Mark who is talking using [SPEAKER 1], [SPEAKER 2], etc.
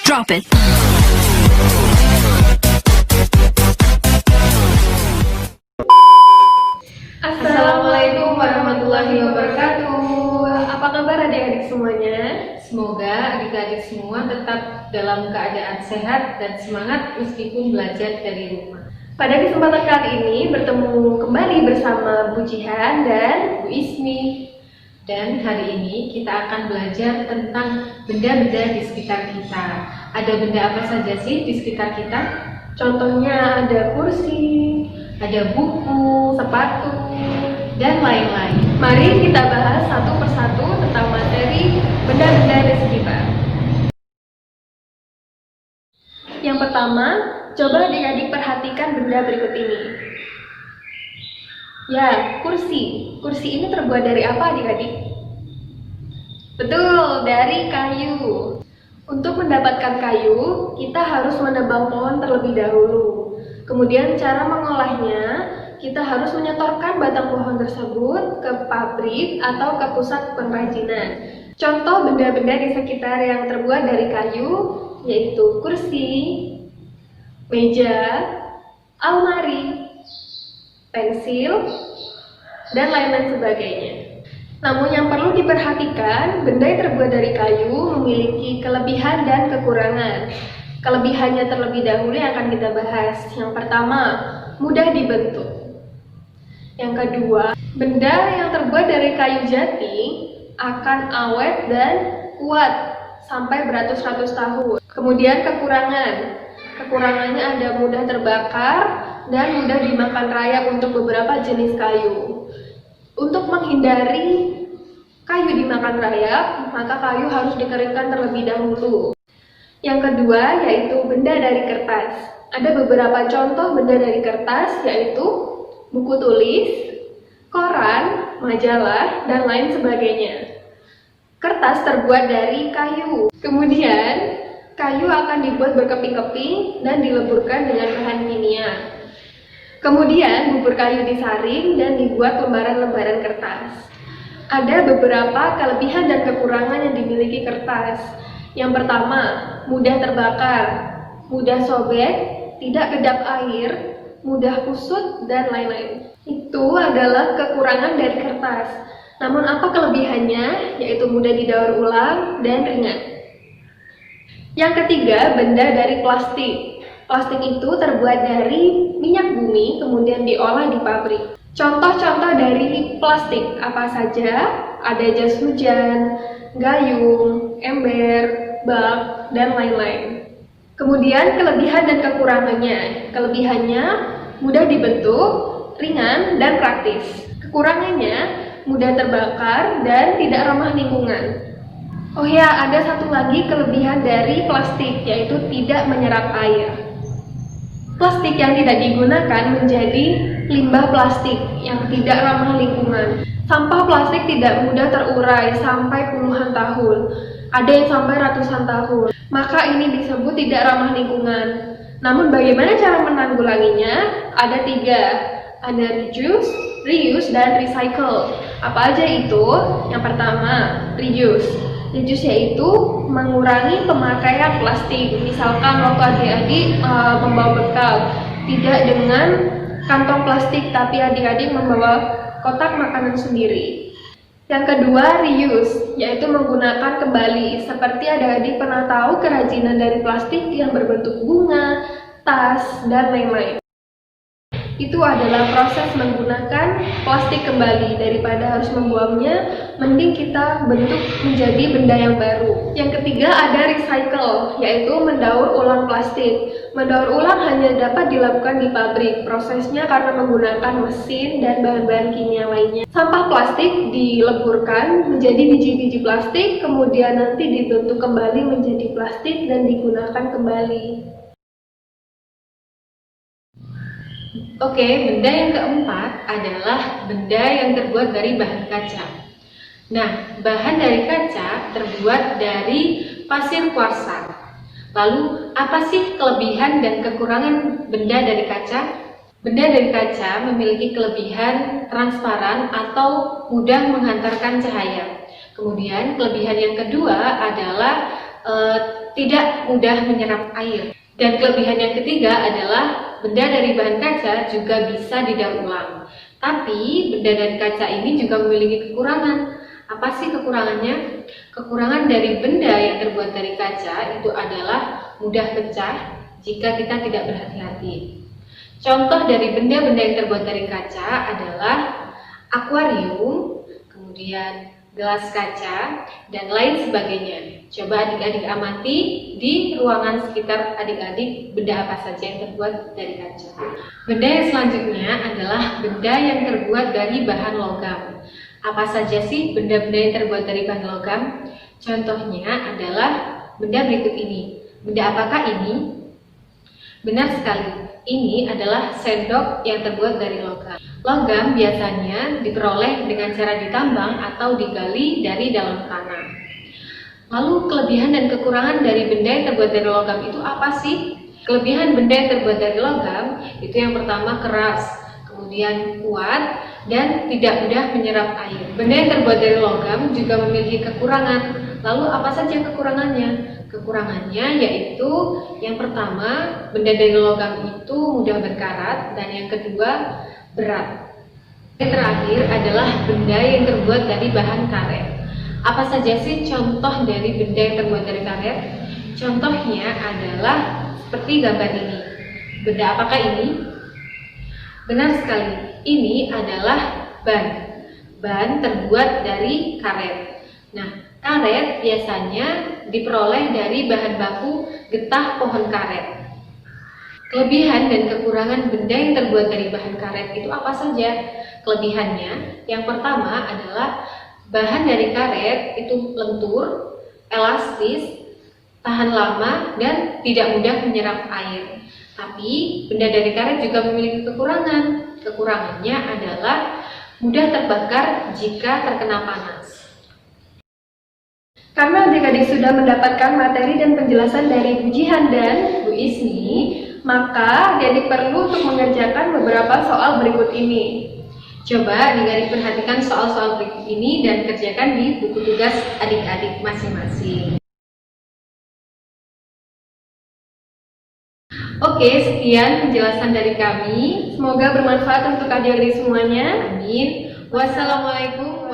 [SPEAKER 1] Drop it.
[SPEAKER 2] Assalamualaikum warahmatullahi wabarakatuh. Apa kabar adik-adik semuanya?
[SPEAKER 3] Semoga adik-adik semua tetap dalam keadaan sehat dan semangat meskipun belajar dari rumah.
[SPEAKER 2] Pada kesempatan kali ini bertemu kembali bersama Bu Jihan dan Bu Ismi.
[SPEAKER 3] Dan hari ini kita akan belajar tentang benda-benda di sekitar kita. Ada benda apa saja sih di sekitar kita?
[SPEAKER 2] Contohnya ada kursi,
[SPEAKER 3] Ada buku,
[SPEAKER 2] sepatu.
[SPEAKER 3] dan lain-lain.
[SPEAKER 2] Mari kita bahas satu persatu tentang materi benda-benda di sekitar. Yang pertama, coba adik-adik perhatikan benda berikut ini. Ya, kursi. Kursi ini terbuat dari apa adik-adik? Betul, dari kayu. Untuk mendapatkan kayu, kita harus menebang pohon terlebih dahulu. Kemudian cara mengolahnya, kita harus menyetorkan batang pohon tersebut ke pabrik atau ke pusat pengrajinan. Contoh benda-benda di sekitar yang terbuat dari kayu yaitu kursi, meja, almari, pensil, dan lain-lain sebagainya. Namun yang perlu diperhatikan, benda yang terbuat dari kayu memiliki kelebihan dan kekurangan. Kelebihannya terlebih dahulu yang akan kita bahas. Yang pertama, mudah dibentuk. Yang kedua, benda yang terbuat dari kayu jati akan awet dan kuat sampai beratus-ratus tahun. Kemudian kekurangannya ada mudah terbakar dan mudah dimakan rayap untuk beberapa jenis kayu. Untuk menghindari kayu dimakan rayap, maka kayu harus dikeringkan terlebih dahulu. Yang kedua yaitu benda dari kertas. Ada beberapa contoh benda dari kertas yaitu buku tulis, koran, majalah, dan lain sebagainya. Kertas terbuat dari kayu. Kemudian, kayu akan dibuat berkeping-keping dan dileburkan dengan bahan kimia. Kemudian, bubur kayu disaring dan dibuat lembaran-lembaran kertas. Ada beberapa kelebihan dan kekurangan yang dimiliki kertas. Yang pertama, mudah terbakar, mudah sobek, tidak kedap air, mudah kusut, dan lain-lain. Itu adalah kekurangan dari kertas. Namun apa kelebihannya? Yaitu mudah didaur ulang dan ringan. Yang ketiga, benda dari plastik. Plastik itu terbuat dari minyak bumi, kemudian diolah di pabrik. Contoh-contoh dari plastik apa saja? Ada jas hujan, gayung, ember, bak, dan lain-lain. Kemudian kelebihan dan kekurangannya. Kelebihannya mudah dibentuk, ringan, dan praktis. Kekurangannya mudah terbakar dan tidak ramah lingkungan. Oh ya, ada satu lagi kelebihan dari plastik, yaitu tidak menyerap air. Plastik yang tidak digunakan menjadi limbah plastik yang tidak ramah lingkungan. Sampah plastik tidak mudah terurai sampai puluhan tahun, ada yang sampai ratusan tahun. Maka ini disebut tidak ramah lingkungan. Namun bagaimana cara menanggulanginya? Ada 3, ada reuse, dan recycle. Apa aja itu? Yang pertama, reuse. Reuse yaitu mengurangi pemakaian plastik. Misalkan waktu adik-adik membawa bekal, tidak dengan kantong plastik, tapi adik-adik membawa kotak makanan sendiri. Yang kedua, reuse, yaitu menggunakan kembali. Seperti adik-adik pernah tahu kerajinan dari plastik yang berbentuk bunga, tas, dan lain-lain. Itu adalah proses menggunakan plastik kembali. Daripada harus membuangnya, mending kita bentuk menjadi benda yang baru. Yang ketiga ada recycle, yaitu mendaur ulang plastik. Mendaur ulang hanya dapat dilakukan di pabrik. Prosesnya karena menggunakan mesin dan bahan-bahan kimia lainnya. Sampah plastik dileburkan menjadi biji-biji plastik, kemudian nanti dibentuk kembali menjadi plastik dan digunakan kembali.
[SPEAKER 3] Oke, benda yang keempat adalah benda yang terbuat dari bahan kaca. Nah, bahan dari kaca terbuat dari pasir kuarsa. Lalu, apa sih kelebihan dan kekurangan benda dari kaca? Benda dari kaca memiliki kelebihan transparan atau mudah menghantarkan cahaya. Kemudian, kelebihan yang kedua adalah tidak mudah menyerap air. Dan kelebihan yang ketiga adalah benda dari bahan kaca juga bisa didaur ulang. Tapi benda dari kaca ini juga memiliki kekurangan. Apa sih kekurangannya? Kekurangan dari benda yang terbuat dari kaca itu adalah mudah pecah jika kita tidak berhati-hati. Contoh dari benda-benda yang terbuat dari kaca adalah akuarium, kemudian gelas kaca, dan lain sebagainya. Coba adik-adik amati di ruangan sekitar adik-adik benda apa saja yang terbuat dari kaca. Benda yang selanjutnya adalah benda yang terbuat dari bahan logam. Apa saja sih benda-benda yang terbuat dari bahan logam? Contohnya adalah benda berikut ini. Benda apakah ini? Benar sekali, ini adalah sendok yang terbuat dari logam. Logam biasanya diperoleh dengan cara ditambang atau digali dari dalam tanah. Lalu kelebihan dan kekurangan dari benda yang terbuat dari logam itu apa sih? Kelebihan benda yang terbuat dari logam itu yang pertama keras, kemudian kuat, dan tidak mudah menyerap air. Benda yang terbuat dari logam juga memiliki kekurangan. Lalu apa saja kekurangannya? Kekurangannya yaitu yang pertama, benda dari logam itu mudah berkarat, dan yang kedua, berat. Yang terakhir adalah benda yang terbuat dari bahan karet. Apa saja sih contoh dari benda yang terbuat dari karet? Contohnya adalah seperti gambar ini. Benda apakah ini? Benar sekali, ini adalah ban. Ban terbuat dari karet. Nah, karet biasanya diperoleh dari bahan baku getah pohon karet. Kelebihan dan kekurangan benda yang terbuat dari bahan karet itu apa saja? Kelebihannya, yang pertama adalah bahan dari karet itu lentur, elastis, tahan lama, dan tidak mudah menyerap air. Tapi benda dari karet juga memiliki kekurangan. Kekurangannya adalah mudah terbakar jika terkena panas.
[SPEAKER 2] Karena adik-adik sudah mendapatkan materi dan penjelasan dari Bu Jihan dan
[SPEAKER 3] Bu Isni,
[SPEAKER 2] maka adik-adik perlu untuk mengerjakan beberapa soal berikut ini.
[SPEAKER 3] coba adik-adik perhatikan soal-soal berikut ini dan kerjakan di buku tugas adik-adik masing-masing. Oke, sekian penjelasan dari kami.
[SPEAKER 2] Semoga bermanfaat untuk adik-adik semuanya.
[SPEAKER 3] Amin. Wassalamualaikum